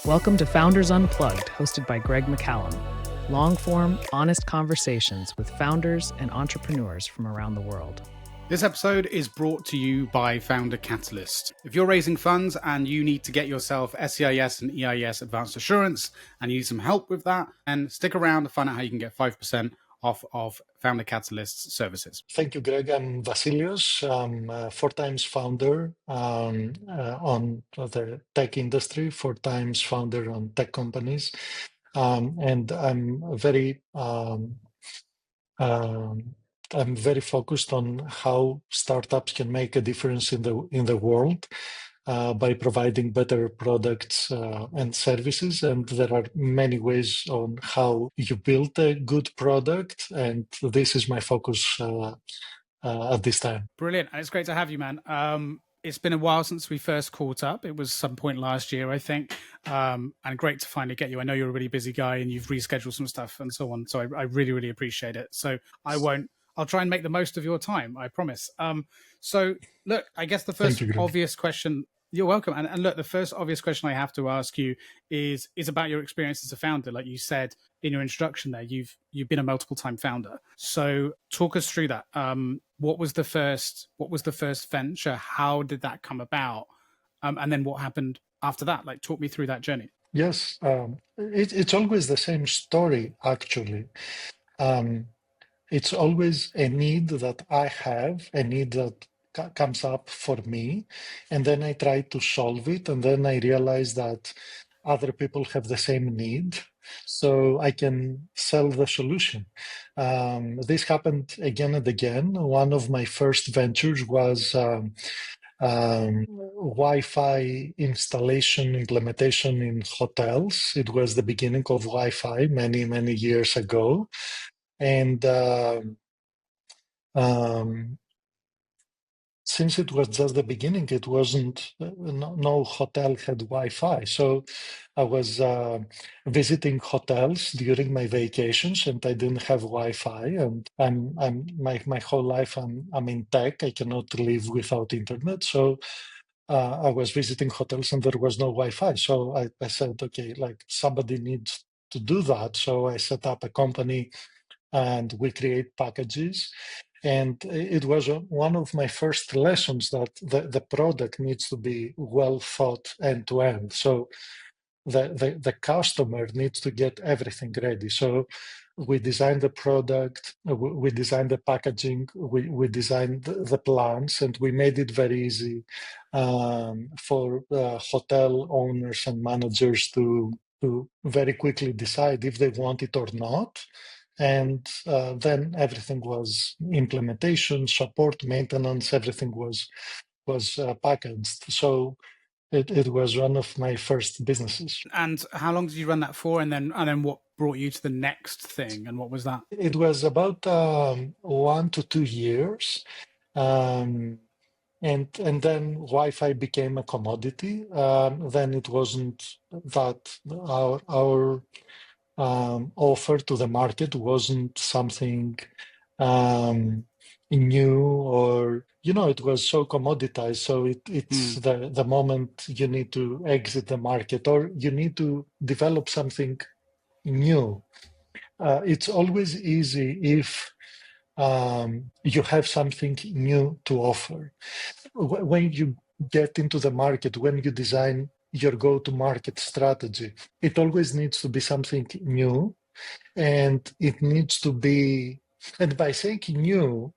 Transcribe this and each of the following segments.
Welcome to Founders Unplugged, hosted by Greg McCallum. Long-form, honest conversations with founders and entrepreneurs from around the world. This episode is brought to you by Founder Catalyst. If you're raising funds and you need to get yourself SCIS and EIS advanced assurance and you need some help with that, then stick around to find out how you can get 5% off of Founder Catalyst's services. Thank you, Greg. I'm Vasilis. I'm 4 times founder on the tech industry, 4 times founder on tech companies. And I'm very focused on how startups can make a difference in the world by providing better products and services. And there are many ways on how you build a good product, and this is my focus at this time. Brilliant. It's great to have you, man. It's been a while since we first caught up. It was some point last year, I think. And great to finally get you. I know you're a really busy guy and you've rescheduled some stuff and so on. So I really, really appreciate it. So I'll try and make the most of your time, I promise. So look, I guess the first obvious question, you're welcome. And look, the first obvious question I have to ask you is about your experience as a founder. Like you said in your introduction there, you've been a multiple time founder. So talk us through that. What was the first venture? How did that come about? And then what happened after that? Like talk me through that journey. Yes, it's always the same story, actually. It's always a need that I have, a need that comes up for me, and then I try to solve it, and then I realize that other people have the same need, so I can sell the solution. This happened again and again. One of my first ventures was Wi-Fi installation implementation in hotels. It was the beginning of Wi-Fi many, many years ago. And since it was just the beginning, it wasn't, no hotel had Wi-Fi. So I was visiting hotels during my vacations, and I didn't have Wi-Fi. And my whole life I'm in tech. I cannot live without internet. So I was visiting hotels, and there was no Wi-Fi. So I said, okay, like somebody needs to do that. So I set up a company, and we create packages. And it was one of my first lessons that the product needs to be well thought end to end. So the customer needs to get everything ready. So we designed the product, we designed the packaging, we designed the plans, and we made it very easy for hotel owners and managers to very quickly decide if they want it or not. And then everything was implementation, support, maintenance, everything was packaged. So it was one of my first businesses. And how long did you run that for? And then what brought you to the next thing? And what was that? It was about 1 to 2 years. And then Wi-Fi became a commodity. Then it wasn't that our offer to the market wasn't something new, or it was so commoditized. So it's the moment you need to exit the market, or you need to develop something new. It's always easy if you have something new to offer. When you get into the market, when you design your go-to-market strategy, it always needs to be something new, and it needs to be, and by saying new,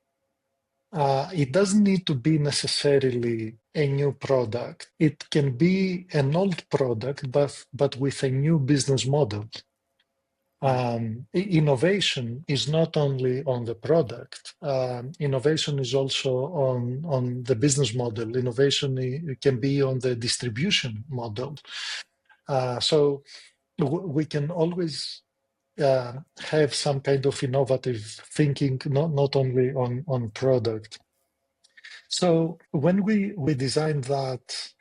it doesn't need to be necessarily a new product. It can be an old product, but with a new business model. Innovation is not only on the product. Innovation is also on the business model. Innovation can be on the distribution model. So we can always have some kind of innovative thinking, not only on product. So when we designed that,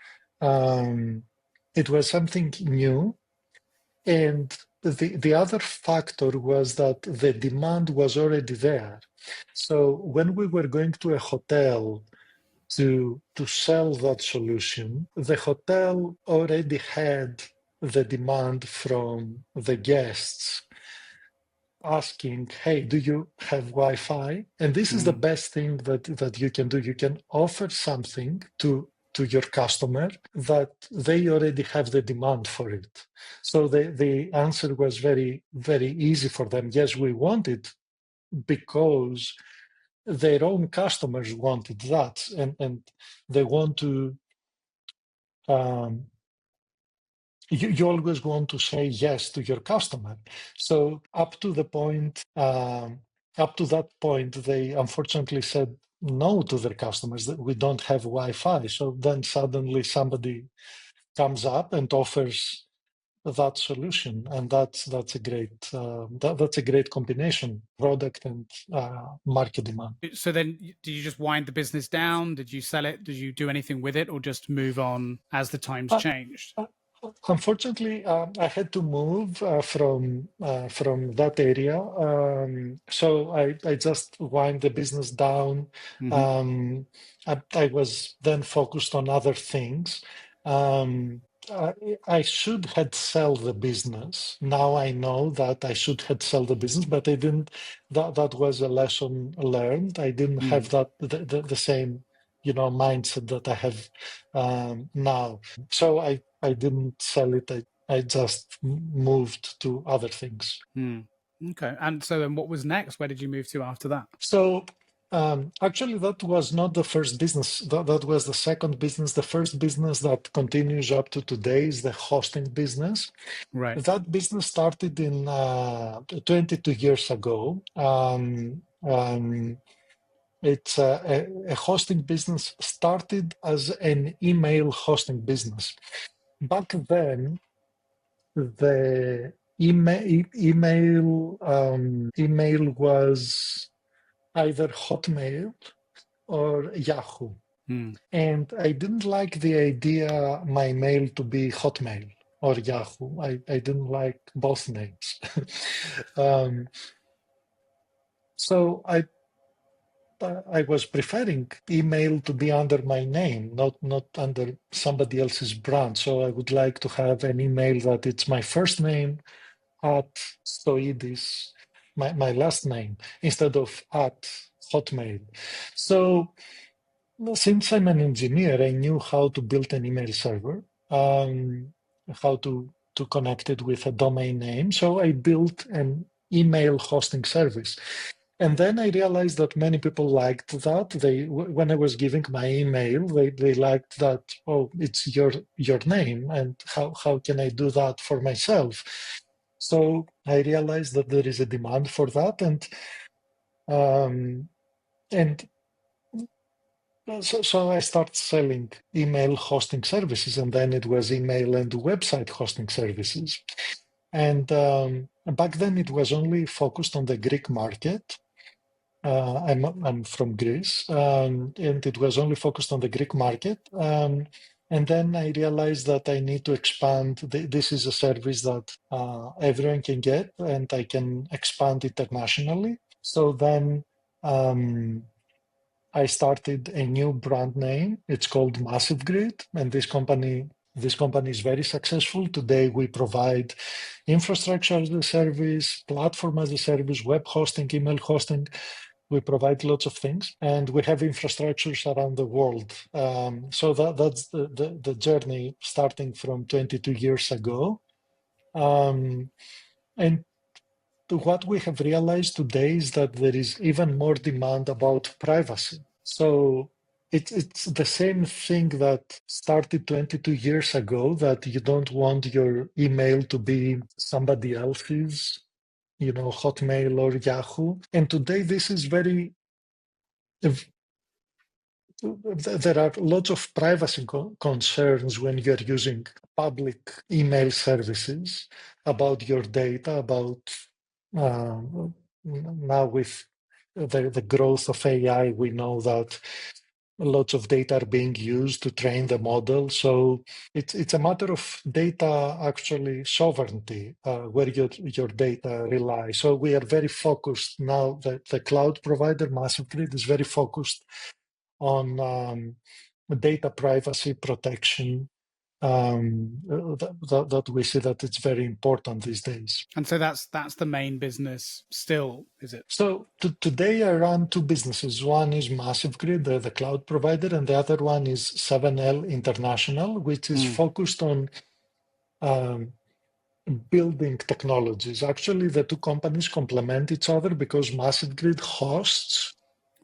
it was something new, and the other factor was that the demand was already there. So when we were going to a hotel to sell that solution, the hotel already had the demand from the guests asking, hey, do you have Wi-Fi? And this is the best thing that you can do. You can offer something to your customer that they already have the demand for it. So the answer was very, very easy for them. Yes, we want it because their own customers wanted that, and they want to you always want to say yes to your customer. So up to that point, they unfortunately said no to their customers, that we don't have Wi-Fi. So then suddenly somebody comes up and offers that solution, and that's a great combination, product and market demand. So then, did you just wind the business down? Did you sell it? Did you do anything with it, or just move on as the times changed? Unfortunately, I had to move from that area, so I just wind the business down. I was then focused on other things. I should had sell the business. Now I know that I should had sell the business, but I didn't. That was a lesson learned. I didn't have that the same mindset that I have now. So I didn't sell it. I just moved to other things. Okay. And so then what was next? Where did you move to after that? So actually, that was not the first business. That was the second business. The first business that continues up to today is the hosting business. Right. That business started in 22 years ago. It's a hosting business, started as an email hosting business. Back then, the email was either Hotmail or Yahoo. And I didn't like the idea my mail to be Hotmail or Yahoo. I didn't like both names. So I was preferring email to be under my name, not under somebody else's brand. So I would like to have an email that it's my first name at Stoidis, my last name, instead of at Hotmail. So since I'm an engineer, I knew how to build an email server, how to connect it with a domain name. So I built an email hosting service. And then I realized that many people liked that. When I was giving my email, they liked that, oh, it's your name, and how can I do that for myself? So I realized that there is a demand for that, and so I started selling email hosting services, and then it was email and website hosting services. And back then it was only focused on the Greek market. I'm from Greece, and it was only focused on the Greek market. And then I realized that I need to expand. This is a service that everyone can get, and I can expand internationally. So then I started a new brand name. It's called Massive Grid, and this company is very successful. Today we provide infrastructure as a service, platform as a service, web hosting, email hosting. We provide lots of things, and we have infrastructures around the world. So that's the journey starting from 22 years ago. And what we have realized today is that there is even more demand about privacy. So it's the same thing that started 22 years ago, that you don't want your email to be somebody else's, Hotmail or Yahoo. And today this is very there are lots of privacy concerns when you're using public email services about your data, about now with the growth of AI, we know that lots of data are being used to train the model. So it's a matter of data actually sovereignty, where your data relies. So we are very focused now. The cloud provider, Massive Grid, is very focused on data privacy protection that we see that it's very important these days. And so that's the main business still, is it? So today I run two businesses. One is Massive Grid, the cloud provider, and the other one is 7L International, which is focused on um, building technologies. Actually, the two companies complement each other because Massive Grid hosts,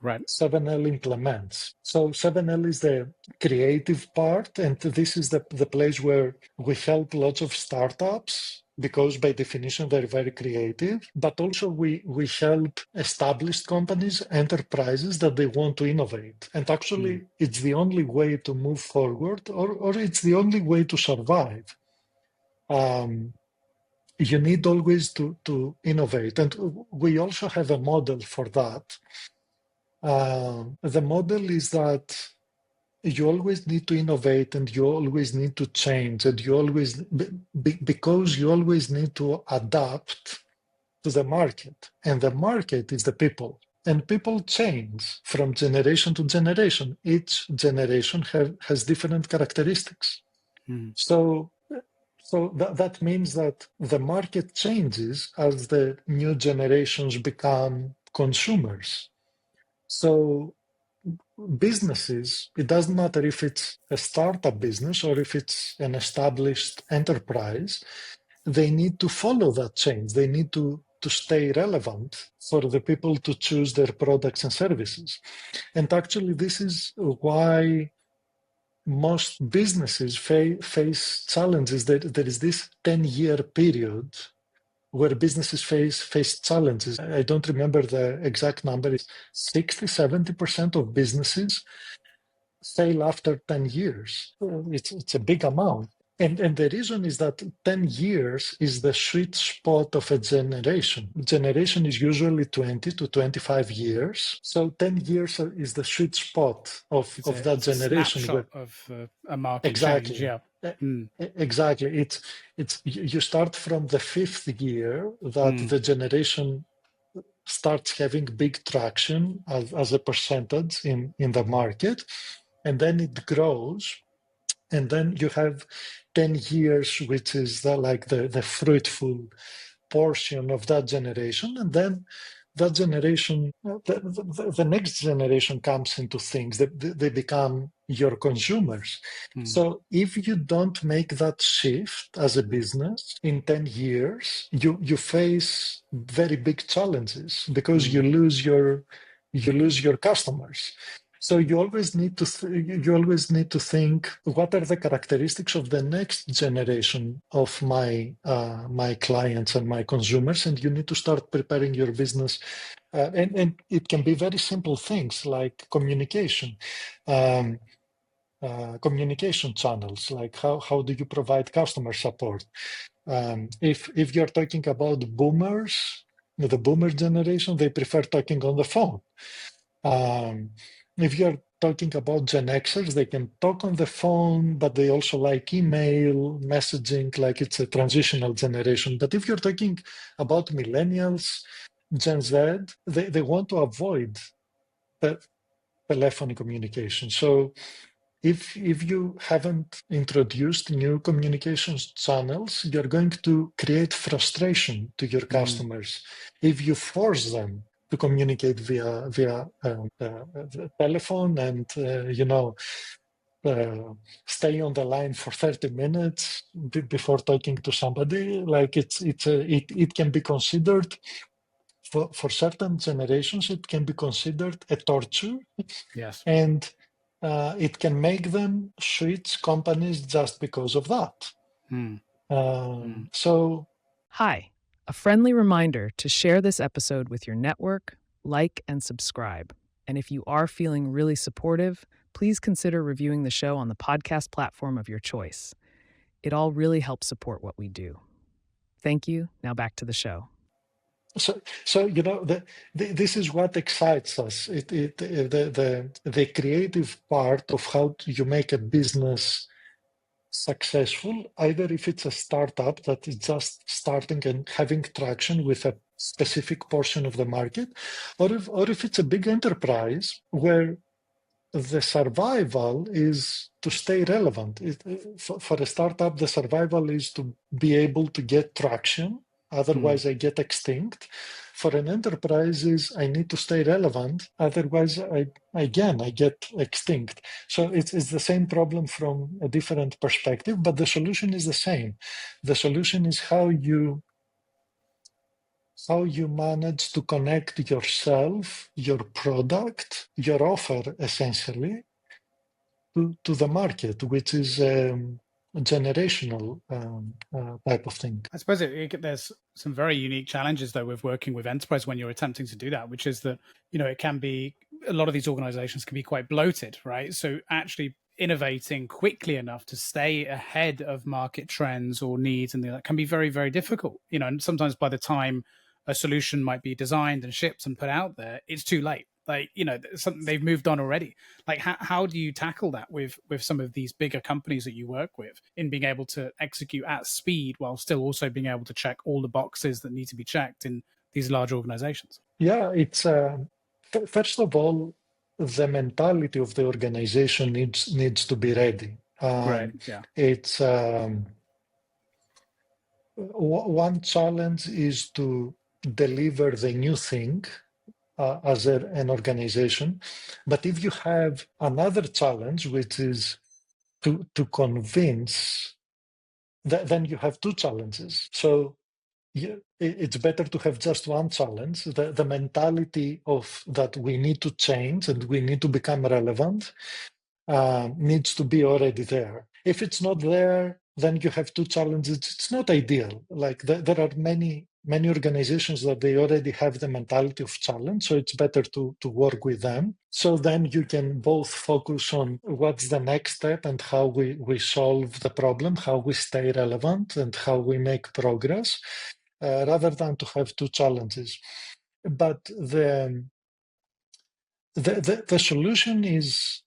right, 7L implements. So 7L is the creative part, and this is the place where we help lots of startups because by definition they're very creative, but also we help established companies, enterprises that they want to innovate. And actually it's the only way to move forward, or it's the only way to survive. You need always to innovate. And we also have a model for that. The model is that you always need to innovate and you always need to change, and you always, because you always need to adapt to the market. And the market is the people. And people change from generation to generation. Each generation has different characteristics. So that means that the market changes as the new generations become consumers. So businesses, it doesn't matter if it's a startup business or if it's an established enterprise, they need to follow that change. They need to stay relevant for the people to choose their products and services. And actually, this is why most businesses face challenges. There is this 10-year period where businesses face challenges. I don't remember the exact number. It's 60-70% of businesses fail after 10 years. It's a big amount. And the reason is that 10 years is the sweet spot of a generation. Generation is usually 20 to 25 years. So 10 years is the sweet spot of that generation. Snapshot of a market exactly. change, yeah. Exactly. It's you start from the fifth year that the generation starts having big traction as a percentage in the market, and then it grows. And then you have 10 years, which is the fruitful portion of that generation. And then that generation, the next generation comes into things. They become your consumers. So if you don't make that shift as a business in 10 years, you face very big challenges because you lose your customers. So you always need to think, what are the characteristics of the next generation of my clients and my consumers, and you need to start preparing your business. And it can be very simple things like communication. Communication channels, like how do you provide customer support? If you're talking about boomers, the boomer generation, they prefer talking on the phone. If you're talking about Gen Xers, they can talk on the phone, but they also like email, messaging, like it's a transitional generation. But if you're talking about millennials, Gen Z, they want to avoid the telephony communication. So if you haven't introduced new communications channels, you're going to create frustration to your customers. If you force them to communicate via telephone and stay on the line for 30 minutes before talking to somebody, like it can be considered for certain generations, it can be considered a torture. Yes. And it can make them switch companies just because of that. So, hi, a friendly reminder to share this episode with your network, like, and subscribe. And if you are feeling really supportive, please consider reviewing the show on the podcast platform of your choice. It all really helps support what we do. Thank you. Now back to the show. So this is what excites us. The creative part of how you make a business successful, either if it's a startup that is just starting and having traction with a specific portion of the market, or if it's a big enterprise where the survival is to stay relevant. For a startup, the survival is to be able to get traction. Otherwise, I get extinct. For an enterprise, is I need to stay relevant. Otherwise, I get extinct. So it's the same problem from a different perspective, but the solution is the same. The solution is how you manage to connect yourself, your product, your offer, essentially, to the market, which is a generational type of thing. I suppose there's some very unique challenges, though, with working with enterprise when you're attempting to do that, which is that, it can be, a lot of these organizations can be quite bloated, right? So actually innovating quickly enough to stay ahead of market trends or needs and that can be very, very difficult, and sometimes by the time a solution might be designed and shipped and put out there, it's too late. Like, something they've moved on already. Like, how do you tackle that with some of these bigger companies that you work with in being able to execute at speed while still also being able to check all the boxes that need to be checked in these large organizations? Yeah, it's first of all, the mentality of the organization needs to be ready. Right. Yeah. It's one challenge is to deliver the new thing as an organization. But if you have another challenge, which is to convince, then you have two challenges. So it's better to have just one challenge. The mentality of that we need to change and we need to become relevant needs to be already there. If it's not there, then you have two challenges. It's not ideal. Like there are many organizations that they already have the mentality of challenge, so it's better to work with them. So then you can both focus on what's the next step and how we solve the problem, how we stay relevant, and how we make progress, rather than to have two challenges. But the solution is,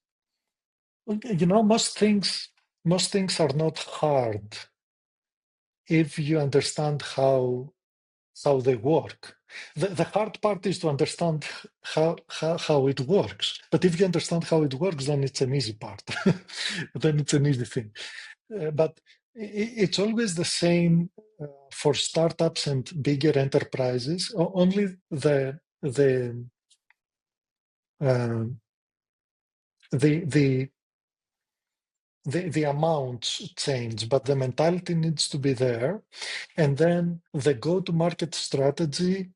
most things are not hard if you understand how they work. The hard part is to understand how it works. But if you understand how it works, then it's an easy part. Then it's an easy thing. But it's always the same for startups and bigger enterprises. Only the amounts change, but the mentality needs to be there. And then the go-to-market strategy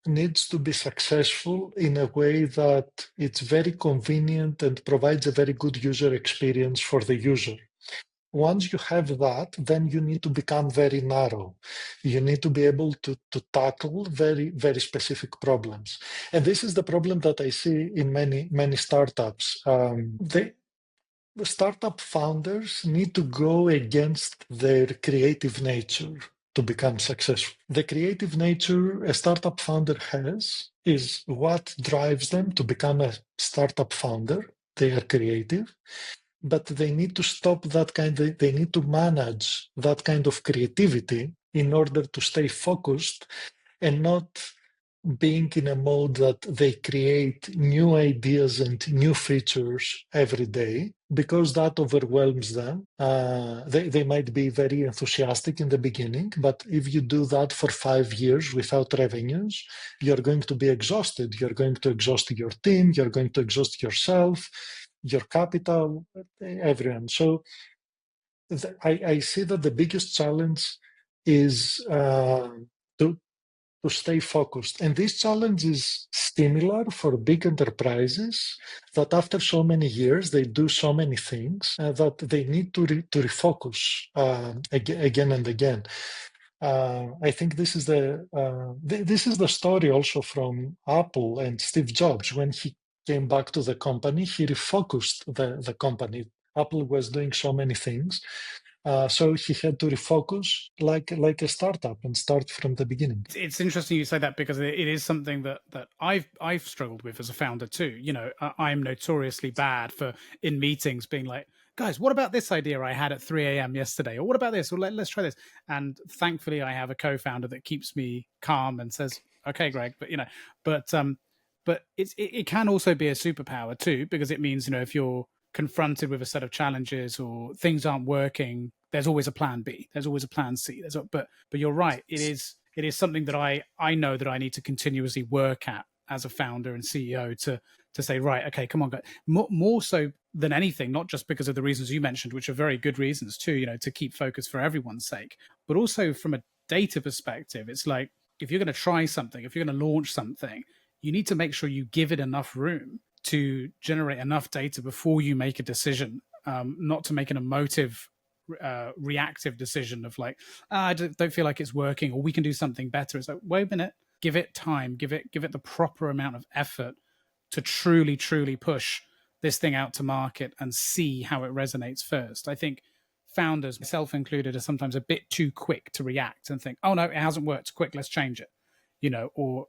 needs to be successful in a way that it's very convenient and provides a very good user experience for the user. Once you have that, then you need to become very narrow. You need to be able to tackle very, very specific problems. And this is the problem that I see in many startups. The startup founders need to go against their creative nature to become successful. The creative nature a startup founder has is what drives them to become a startup founder. They are creative, but they need to stop that they need to manage that kind of creativity in order to stay focused and not being in a mode that they create new ideas and new features every day, because that overwhelms them. They might be very enthusiastic in the beginning, but if you do that for 5 years without revenues, you're going to be exhausted. You're going to exhaust your team. You're going to exhaust yourself, your capital, everyone. So I see that the biggest challenge is to stay focused. And this challenge is similar for big enterprises that after so many years, they do so many things that they need to refocus again and again. I think this is the story also from Apple and Steve Jobs. When he came back to the company, he refocused the company. Apple was doing so many things. So he had to refocus like a startup and start from the beginning. It's interesting you say that, because it is something that I've struggled with as a founder too. I'm notoriously bad for in meetings being like, guys, what about this idea I had at 3 a.m. yesterday? Or what about this? Or let's try this. And thankfully I have a co-founder that keeps me calm and says, okay, Greg, but But it can also be a superpower too, because it means, if you're confronted with a set of challenges or things aren't working, there's always a plan B. There's always a plan C. But you're right. It is something that I know that I need to continuously work at as a founder and CEO to say, right, okay, come on, guys. More so than anything, not just because of the reasons you mentioned, which are very good reasons too, to keep focus for everyone's sake, but also from a data perspective. It's like, if you're going to try something, if you're going to launch something, you need to make sure you give it enough room to generate enough data before you make a decision, not to make an emotive, reactive decision of like, I don't feel like it's working, or we can do something better. It's like, wait a minute, give it time, give it the proper amount of effort to truly, truly push this thing out to market and see how it resonates first. I think founders, myself included, are sometimes a bit too quick to react and think, oh no, it hasn't worked, quick, let's change it, or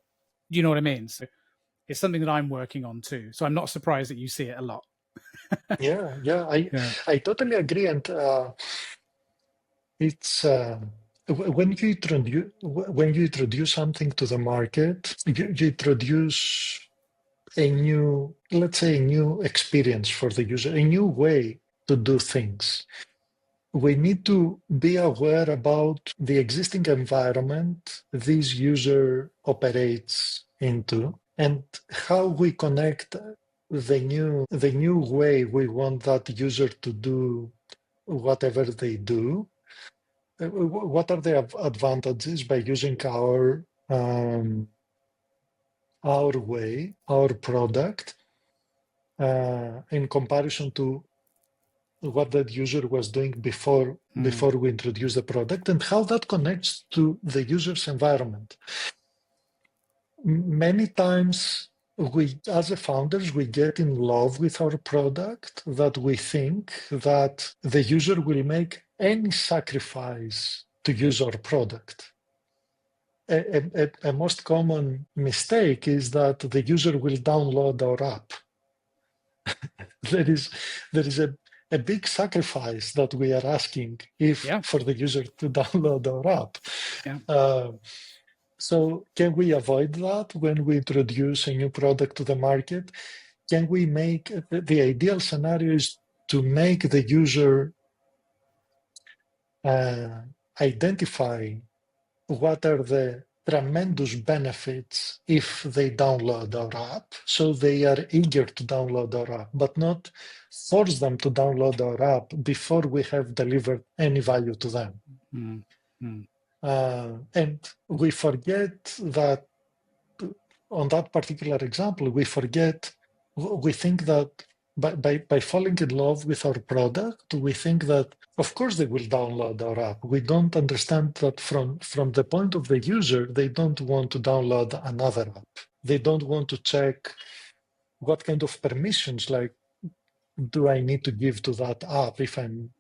you know what I mean? So it's something that I'm working on too. So I'm not surprised that you see it a lot. Yeah, Yeah. I totally agree. And it's when you introduce something to the market, you introduce a new, let's say, a new experience for the user, a new way to do things. We need to be aware about the existing environment this user operates into and how we connect the new way we want that user to do whatever they do. What are the advantages by using our way, our product, in comparison to what that user was doing before we introduce the product, and how that connects to the user's environment. Many times we, as a founders, we get in love with our product that we think that the user will make any sacrifice to use our product. A most common mistake is that the user will download our app. There is a big sacrifice that we are asking for the user to download our app. Yeah. So can we avoid that when we introduce a new product to the market? Can we make the ideal scenario is to make the user identify what are the tremendous benefits if they download our app, so they are eager to download our app, but not force them to download our app before we have delivered any value to them. And we forget that on that particular example, we think that by falling in love with our product, we think that, of course, they will download our app. We don't understand that from the point of the user, they don't want to download another app. They don't want to check what kind of permissions, like, do I need to give to that app if I'm,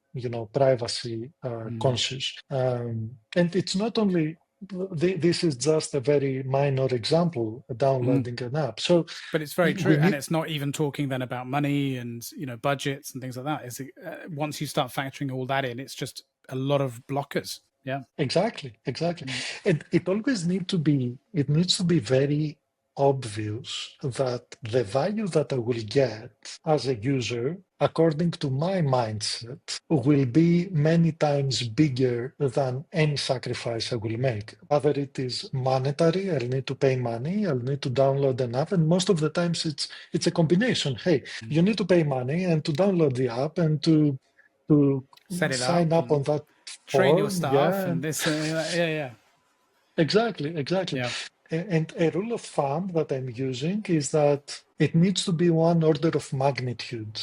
privacy conscious. And it's not only, this is just a very minor example, downloading an app. So, but it's very true, and it's not even talking then about money and budgets and things like that. Is once you start factoring all that in, it's just a lot of blockers. Yeah, exactly. And it always needs to be very obvious that the value that I will get as a user, according to my mindset, will be many times bigger than any sacrifice I will make. Whether it is monetary, I'll need to pay money, I'll need to download an app, and most of the times it's a combination. Hey, you need to pay money and to download the app and to set it sign up on that train form, your staff and this yeah. Exactly. Yeah. And a rule of thumb that I'm using is that it needs to be one order of magnitude.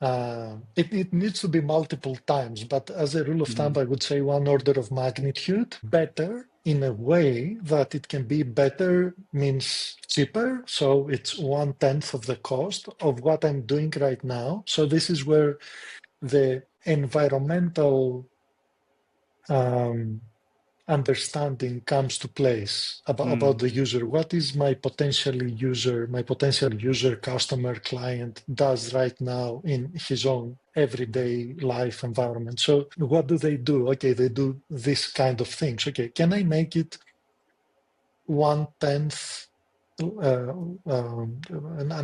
It needs to be multiple times, but as a rule of thumb, I would say one order of magnitude better, in a way that it can be better means cheaper. So it's 1/10 of the cost of what I'm doing right now. So this is where the environmental understanding comes to place about the user. What is my potential user, customer, client does right now in his own everyday life environment? So what do they do? Okay, they do this kind of things. Okay, can I make it 1/10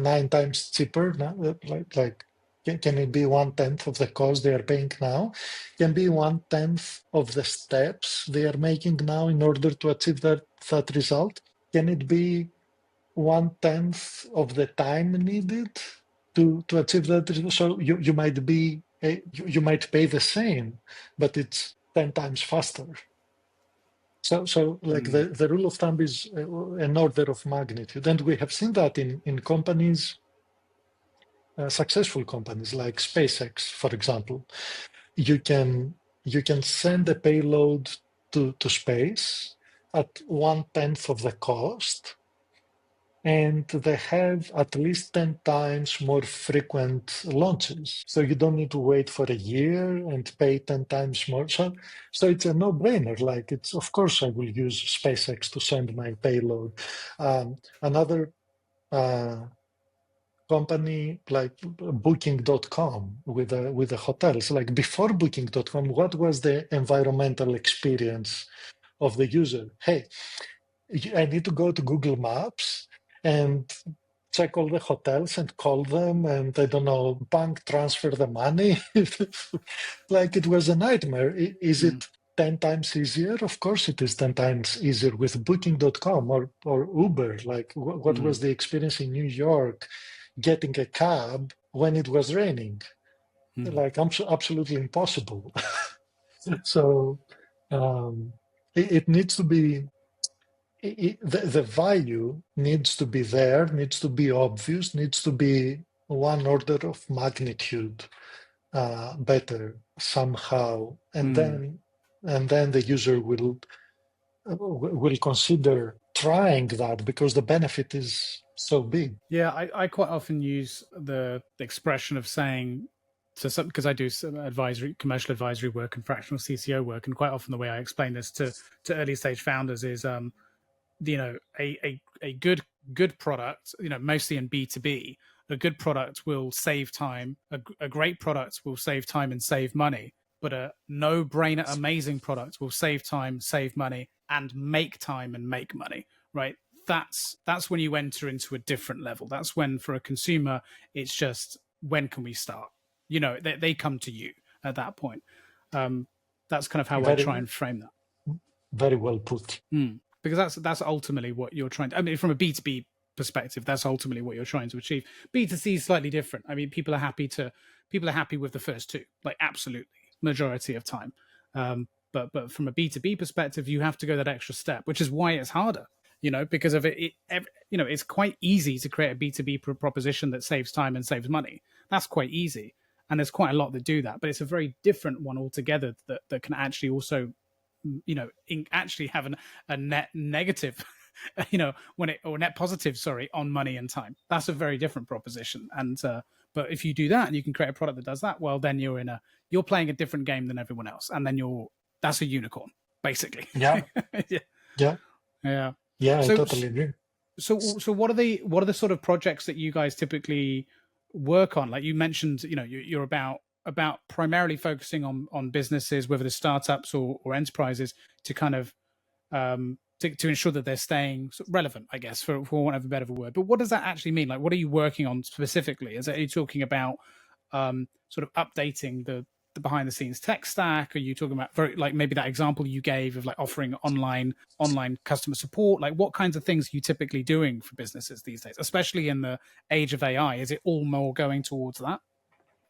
nine times cheaper. Can it be 1/10 of the cost they are paying now? Can be 1/10 of the steps they are making now in order to achieve that result? Can it be 1/10 of the time needed to achieve that result? So you might be you might pay the same, but it's 10 times faster. So like the rule of thumb is an order of magnitude. And we have seen that in companies, successful companies like SpaceX, for example. You can send a payload to space at 1/10 of the cost, and they have at least 10 times more frequent launches. So you don't need to wait for a year and pay 10 times more. So it's a no-brainer. Like, it's, of course I will use SpaceX to send my payload. Another company like Booking.com with the hotels. Like, before Booking.com, what was the environmental experience of the user? Hey, I need to go to Google Maps and check all the hotels and call them, and I don't know, bank transfer the money. Like, it was a nightmare. Is it 10 times easier? Of course it is 10 times easier with Booking.com or Uber. Like, what was the experience in New York getting a cab when it was raining? Like, absolutely impossible. So it needs to be, the value needs to be there, needs to be obvious, needs to be one order of magnitude better somehow, and then the user will consider trying that because the benefit is so big. Yeah, I quite often use the expression of saying to some, because I do some commercial advisory work and fractional CCO work, and quite often the way I explain this to early stage founders is, a good product, mostly in B2B, a good product will save time. A great product will save time and save money, but a no-brainer amazing product will save time, save money, and make time and make money, right? That's when you enter into a different level. That's when, for a consumer, it's just, when can we start? They come to you at that point. That's kind of how I try and frame that. Very well put. Because that's ultimately what you're trying to, I mean, from a B2B perspective, that's ultimately what you're trying to achieve. B2C is slightly different. I mean, people are happy with the first two, like, absolutely, majority of time. But from a B2B perspective, you have to go that extra step, which is why it's harder, because of it. It's quite easy to create a B2B proposition that saves time and saves money. That's quite easy. And there's quite a lot that do that, but it's a very different one altogether that can actually also, actually have a net negative, or net positive, on money and time. That's a very different proposition. And but if you do that and you can create a product that does that, well, then you're playing a different game than everyone else, and then that's a unicorn, basically. Yeah. Yeah. I totally agree. So what are the sort of projects that you guys typically work on? Like you mentioned, you're about primarily focusing on businesses, whether they're startups or enterprises, to kind of to ensure that they're staying relevant, I guess, for want of a better word. But what does that actually mean? Like, what are you working on specifically? Are you talking about sort of updating the behind the scenes tech stack? Are you talking about like maybe that example you gave of like offering online customer support? Like, what kinds of things are you typically doing for businesses these days, especially in the age of AI? Is it all more going towards that?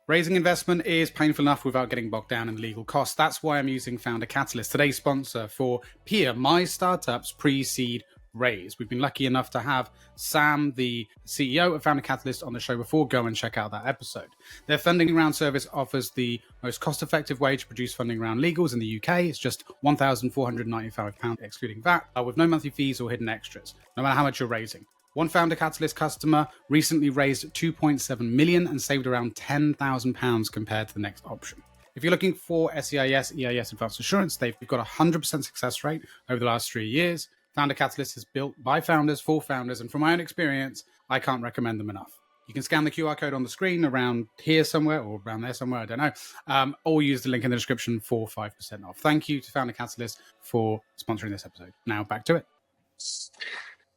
Raising investment is painful enough without getting bogged down in legal costs. That's why I'm using Founder Catalyst, today's sponsor for Peer, my startup's pre-seed raise. We've been lucky enough to have Sam, the CEO of Founder Catalyst, on the show before. Go and check out that episode. Their funding round service offers the most cost-effective way to produce funding round legals in the UK. It's just £1,495 excluding VAT, with no monthly fees or hidden extras, no matter how much you're raising. One Founder Catalyst customer recently raised 2.7 million and saved around £10,000 compared to the next option. If you're looking for SEIS, EIS Advanced Assurance, they've got a 100% success rate over the last 3 years. Founder Catalyst is built by founders for founders, and from my own experience, I can't recommend them enough. You can scan the QR code on the screen around here somewhere or around there somewhere, I don't know, or use the link in the description for 5% off. Thank you to Founder Catalyst for sponsoring this episode. Now back to it.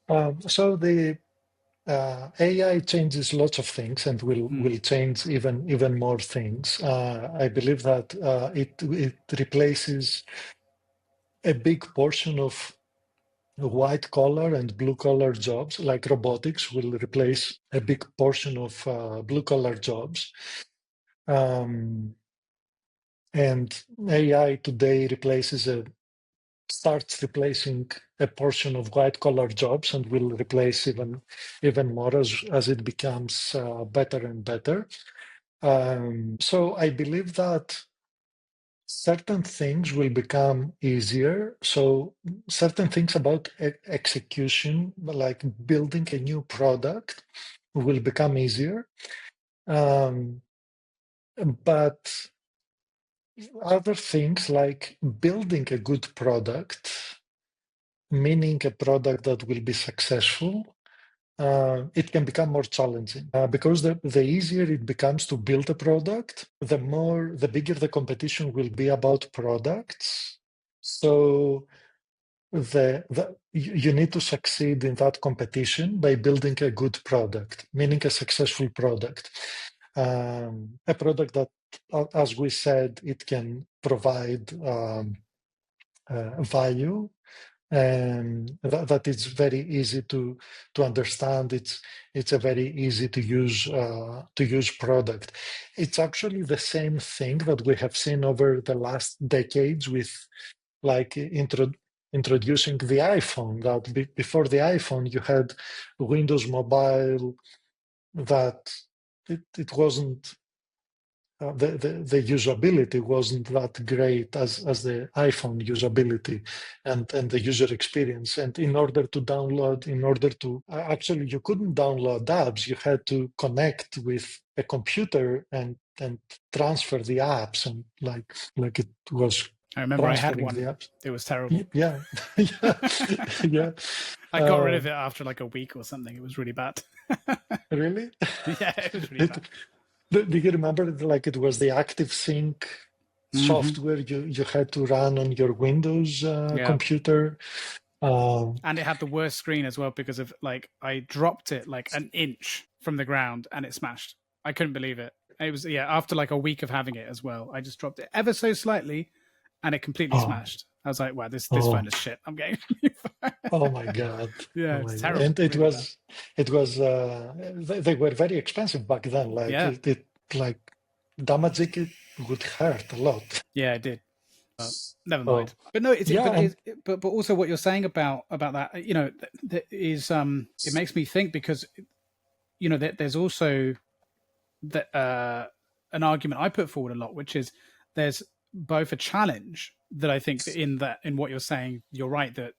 So the AI changes lots of things and will change even more things. I believe that it replaces a big portion of white collar and blue collar jobs, like robotics will replace a big portion of blue collar jobs. And AI today starts replacing a portion of white collar jobs and will replace even more as it becomes better and better. So I believe that certain things will become easier. So certain things about execution, like building a new product, will become easier. But other things like building a good product, meaning a product that will be successful, it can become more challenging because the easier it becomes to build a product, the bigger the competition will be about products. So you need to succeed in that competition by building a good product, meaning a successful product. A product that, as we said, it can provide value, and that it's very easy to understand. It's a very easy to use product. It's actually the same thing that we have seen over the last decades with like introducing the iPhone. That before the iPhone you had Windows Mobile, that it wasn't the usability wasn't that great as the iPhone usability and the user experience. And in order to actually, you couldn't download apps. You had to connect with a computer and transfer the apps, and like it was. I remember I had transferring one. the apps. It was terrible. Yeah, yeah, yeah. I got rid of it after like a week or something. It was really bad. Really? Yeah, it was really bad. Do you remember like it was the ActiveSync software you had to run on your Windows computer? And it had the worst screen as well because of like I dropped it like an inch from the ground and it smashed. I couldn't believe it. It was after like a week of having it as well. I just dropped it ever so slightly and it completely smashed. I was like, wow, this phone is shit. I'm getting Oh my god. Yeah, it's terrible. And it was they were very expensive back then. Like it like damaging it would hurt a lot. Yeah, it did. Never mind. But no, but also what you're saying about that, you know, that is it makes me think because you know there's also that an argument I put forward a lot, which is there's both a challenge that I think in what you're saying, you're right that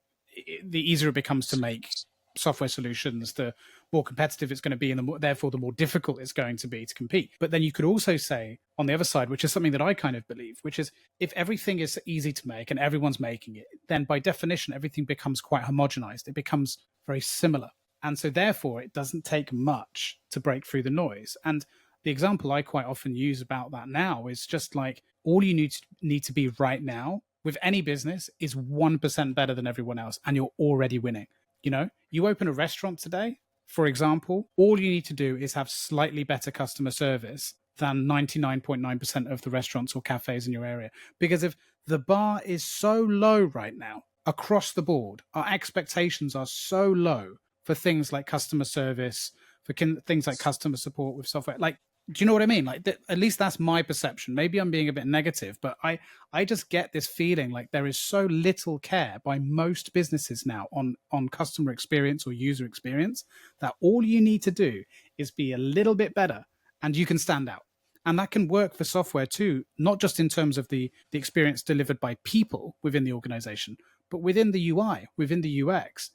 the easier it becomes to make software solutions, the more competitive it's going to be, and therefore the more difficult it's going to be to compete. But then you could also say on the other side, which is something that I kind of believe, which is if everything is easy to make and everyone's making it, then by definition everything becomes quite homogenized. It becomes very similar, and so therefore it doesn't take much to break through the noise. And the example I quite often use about that now is just like all you need to be right now with any business is 1% better than everyone else, and you're already winning. You know, you open a restaurant today, for example, all you need to do is have slightly better customer service than 99.9% of the restaurants or cafes in your area. Because if the bar is so low right now across the board, our expectations are so low for things like customer service, for things like customer support with software. Like, do you know what I mean? Like, at least that's my perception. Maybe I'm being a bit negative, but I just get this feeling like there is so little care by most businesses now on customer experience or user experience that all you need to do is be a little bit better and you can stand out. And that can work for software too, not just in terms of the experience delivered by people within the organization, but within the UI, within the UX.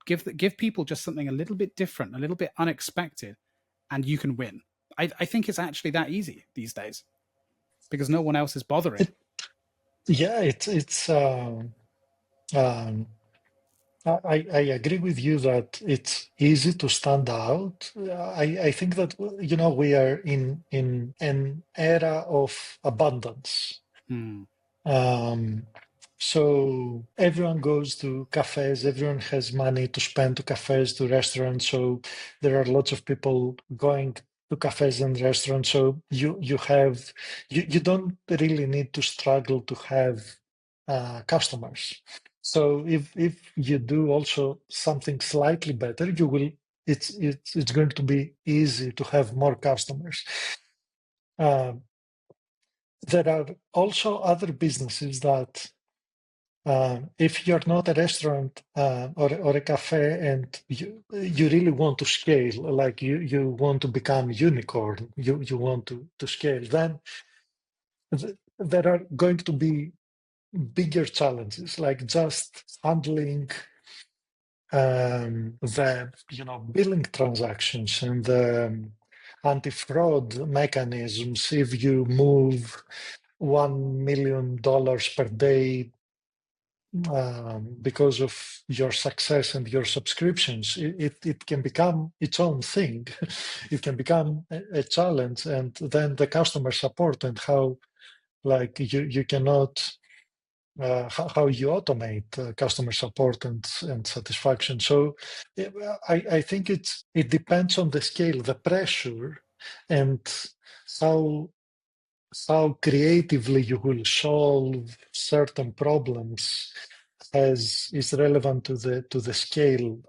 Give people just something a little bit different, a little bit unexpected, and you can win. I think it's actually that easy these days because no one else is bothering. I agree with you that it's easy to stand out. I think that we are in an era of abundance. So everyone goes to cafes, everyone has money to spend to cafes, to restaurants. So there are lots of people going to cafes and restaurants. So you don't really need to struggle to have customers. So if you do also something slightly better, you will it's going to be easy to have more customers. There are also other businesses that if you're not a restaurant or a cafe and you really want to scale, like you want to become unicorn, you want to scale, then there are going to be bigger challenges, like just handling the billing transactions and the anti-fraud mechanisms. If you move $1 million per day because of your success and your subscriptions, it can become its own thing. It can become a challenge, and then the customer support and how, like, you cannot how you automate customer support and satisfaction. So I think it depends on the scale, the pressure, and how creatively you will solve certain problems is relevant to the scale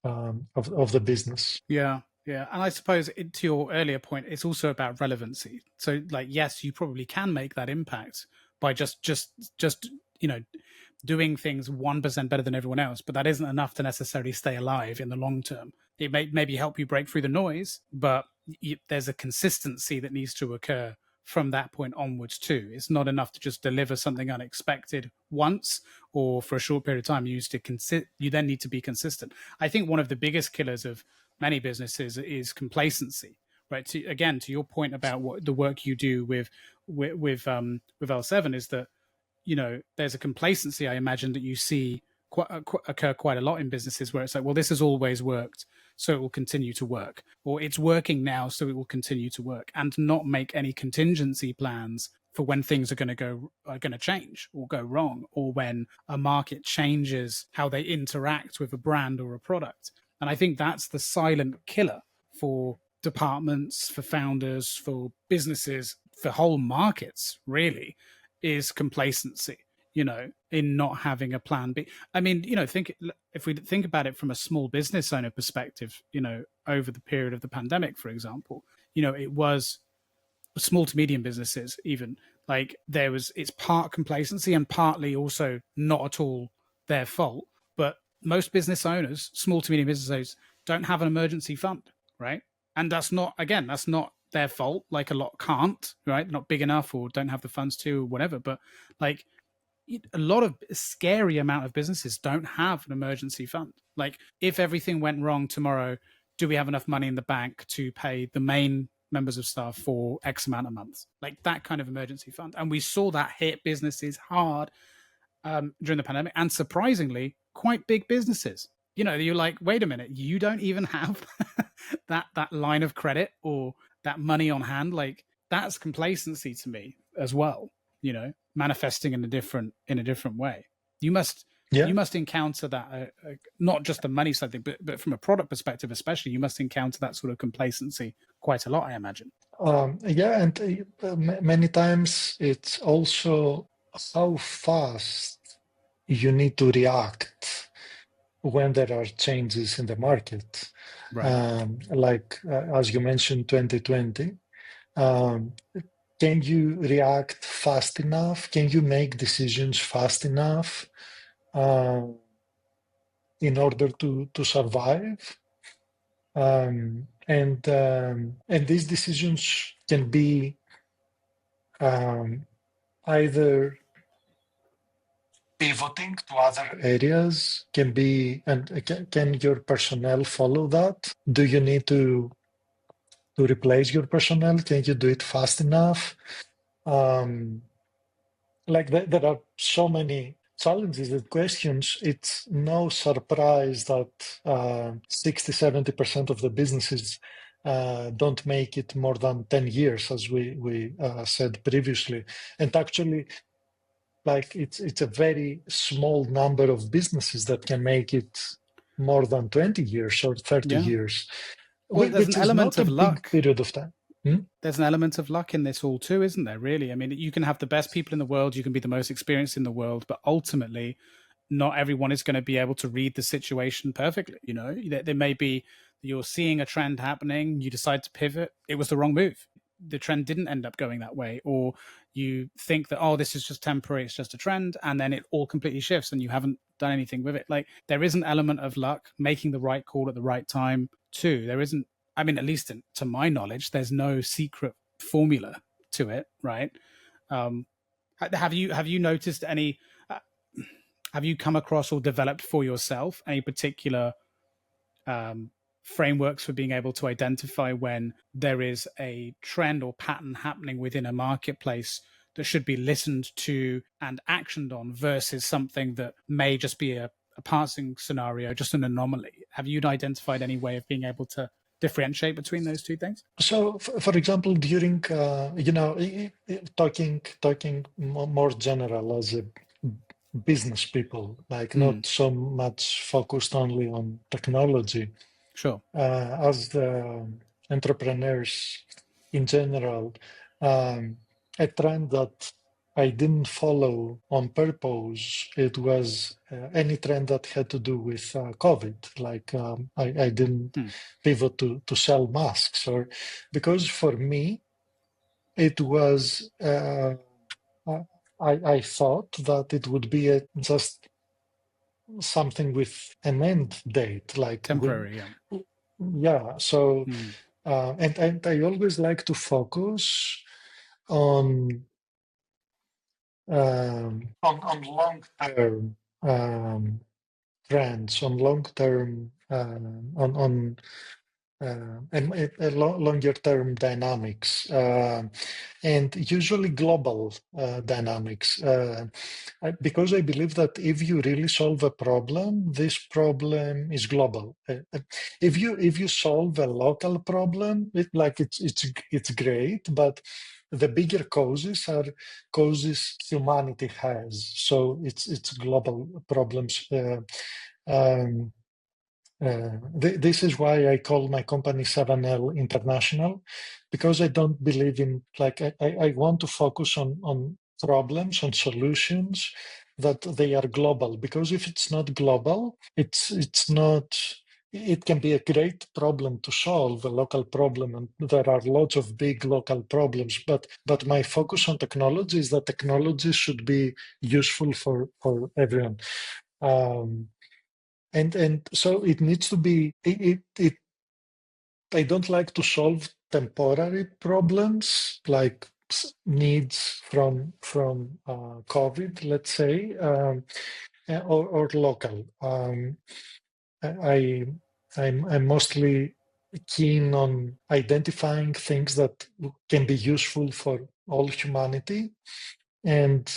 of the business. Yeah, yeah. And I suppose to your earlier point, it's also about relevancy. So, like, yes, you probably can make that impact by just doing things 1% better than everyone else, but that isn't enough to necessarily stay alive in the long term. It may maybe help you break through the noise, but there's a consistency that needs to occur from that point onwards too. It's not enough to just deliver something unexpected once or for a short period of time. You then need to be consistent. I think one of the biggest killers of many businesses is complacency. Right. To your point about what the work you do with L7 is that, there's a complacency, I imagine, that you see occur quite a lot in businesses where it's like, well, this has always worked, so it will continue to work, or it's working now, so it will continue to work, and not make any contingency plans for when things are going to change or go wrong, or when a market changes how they interact with a brand or a product. And I think that's the silent killer for departments, for founders, for businesses, for whole markets, really, is complacency, in not having a plan B. I mean, if we think about it from a small business owner perspective, over the period of the pandemic, for example, it was small to medium businesses, even, like, it's part complacency and partly also not at all their fault. But most business owners, small to medium business owners, don't have an emergency fund, right? And that's not their fault. Like, a lot can't, right? They're not big enough or don't have the funds to, or whatever. But, like, a lot of scary amount of businesses don't have an emergency fund. Like, if everything went wrong tomorrow, do we have enough money in the bank to pay the main members of staff for X amount of months? Like, that kind of emergency fund. And we saw that hit businesses hard during the pandemic, and surprisingly, quite big businesses. You're like, wait a minute, you don't even have that line of credit or that money on hand. Like, that's complacency to me as well. Manifesting in a different way. You must encounter that, not just the money side thing, but from a product perspective, especially, you must encounter that sort of complacency quite a lot, I imagine. And many times it's also how fast you need to react when there are changes in the market. Right. As you mentioned, 2020. Can you react fast enough? Can you make decisions fast enough in order to survive? And these decisions can be either pivoting to other areas, can your personnel follow that? Do you need to replace your personnel? Can you do it fast enough? There are so many challenges and questions. It's no surprise that 60-70% of the businesses don't make it more than 10 years, as we said previously. And actually, like it's a very small number of businesses that can make it more than 20 years or 30 years, well, there's which an is element not a of big luck. period of time. There's an element of luck in this all too, isn't there, really? I mean, you can have the best people in the world, you can be the most experienced in the world, but ultimately not everyone is going to be able to read the situation perfectly. You know, there may be, you're seeing a trend happening, you decide to pivot, it was the wrong move, the trend didn't end up going that way, or you think that, oh, this is just temporary, it's just a trend, and then it all completely shifts and you haven't done anything with it. Like, there is an element of luck, making the right call at the right time too. There isn't, I mean, at least to my knowledge, there's no secret formula to it, right? Have you noticed any? Have you come across or developed for yourself any particular frameworks for being able to identify when there is a trend or pattern happening within a marketplace that should be listened to and actioned on versus something that may just be a passing scenario, just an anomaly? Have you identified any way of being able to differentiate between those two things? So, for example, during talking more general as a business people, like not so much focused only on technology. Sure. As the entrepreneurs in general, a trend that I didn't follow on purpose, it was any trend that had to do with COVID. Like I didn't pivot to sell masks, or because for me, it was, I thought that it would be just something with an end date, like temporary. So, and I always like to focus on long term trends, on long term and longer term dynamics, and usually global dynamics. Because I believe that if you really solve a problem, this problem is global. If you solve a local problem, it's great, but the bigger causes are causes humanity has. So it's global problems. This is why I call my company 7L International, because I don't believe in, like, I want to focus on problems, on solutions that they are global. Because if it's not global, it's not, it can be a great problem to solve, a local problem, and there are lots of big local problems. But my focus on technology is that technology should be useful for everyone. And so it needs to be, I don't like to solve temporary problems like needs from COVID, let's say, or local. I'm mostly keen on identifying things that can be useful for all humanity, and